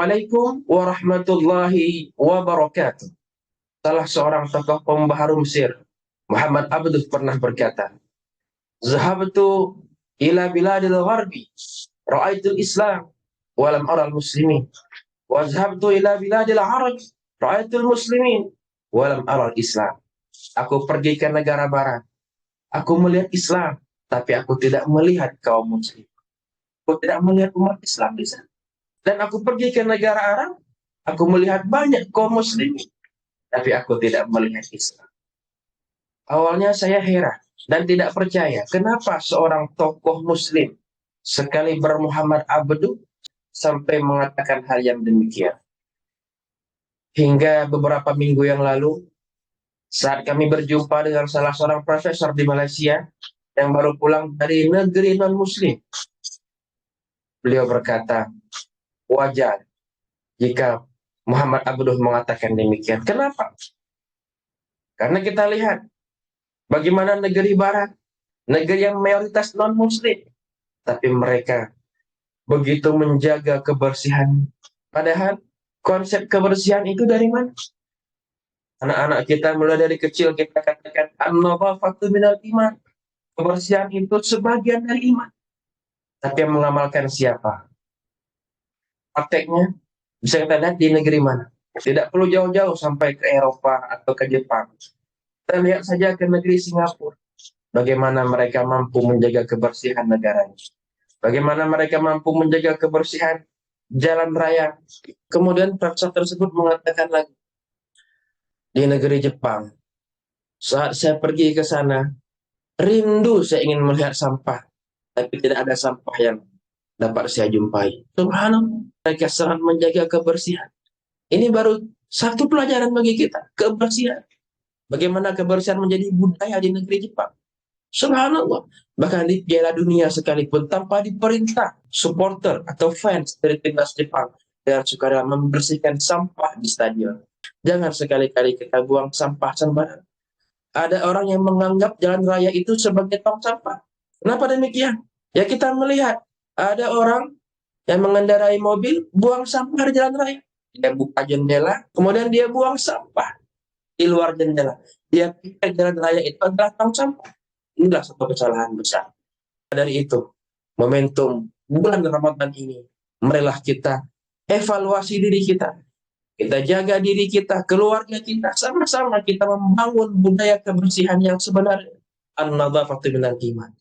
Assalamualaikum warahmatullahi wabarakatuh. Salah seorang tokoh pembaharu Mesir, Muhammad Abduh, pernah berkata, "Zahabtu ila biladil gharbi, ra'aitul Islam, walam aral muslimin. Wa zahabtu ila biladil Arab, ra'aitul muslimin, walam aral Islam." Aku pergi ke negara barat, aku melihat Islam, tapi aku tidak melihat kaum muslim. Aku tidak melihat umat Islam di sana. Dan aku pergi ke negara Arab, aku melihat banyak kaum muslim, tapi aku tidak melihat Islam. Awalnya saya heran dan tidak percaya kenapa seorang tokoh muslim sekali berMuhammad Abduh sampai mengatakan hal yang demikian. Hingga beberapa minggu yang lalu, saat kami berjumpa dengan salah seorang profesor di Malaysia yang baru pulang dari negeri non-muslim, beliau berkata, wajar jika Muhammad Abduh mengatakan demikian. Kenapa? Karena kita lihat bagaimana negeri barat, negeri yang mayoritas non-muslim, tapi mereka begitu menjaga kebersihan. Padahal konsep kebersihan itu dari mana? Anak-anak kita mulai dari kecil kita katakan an-nadhafatu minal iman. Kebersihan itu sebagian dari iman. Tapi yang mengamalkan siapa? Prakteknya bisa kita lihat di negeri mana. Tidak perlu jauh-jauh sampai ke Eropa atau ke Jepang. Kita lihat saja ke negeri Singapura. Bagaimana mereka mampu menjaga kebersihan negaranya. Bagaimana mereka mampu menjaga kebersihan jalan raya. Kemudian profesor tersebut mengatakan lagi, di negeri Jepang, saat saya pergi ke sana, rindu saya ingin melihat sampah, tapi tidak ada sampah yang dapat saya jumpai. Subhanallah, mereka sangat menjaga kebersihan. Ini baru satu pelajaran bagi kita, kebersihan. Bagaimana kebersihan menjadi budaya di negeri Jepang. Subhanallah. Bahkan di Piala Dunia sekalipun tanpa diperintah, supporter atau fans dari timnas Jepang dengan sukarela membersihkan sampah di stadion. Jangan sekali-kali kita buang sampah sembarangan. Ada orang yang menganggap jalan raya itu sebagai tong sampah. Kenapa demikian? Ya kita melihat ada orang yang mengendarai mobil buang sampah di jalan raya. Dia buka jendela, kemudian dia buang sampah di luar jendela. Dia pikir jalan raya itu adalah tong sampah. Inilah satu kesalahan besar. Dari itu, momentum bulan Ramadan ini, marilah kita evaluasi diri kita. Kita jaga diri kita, keluarga kita, sama-sama kita membangun budaya kebersihan yang sebenarnya. An-nadhafatu minal iman.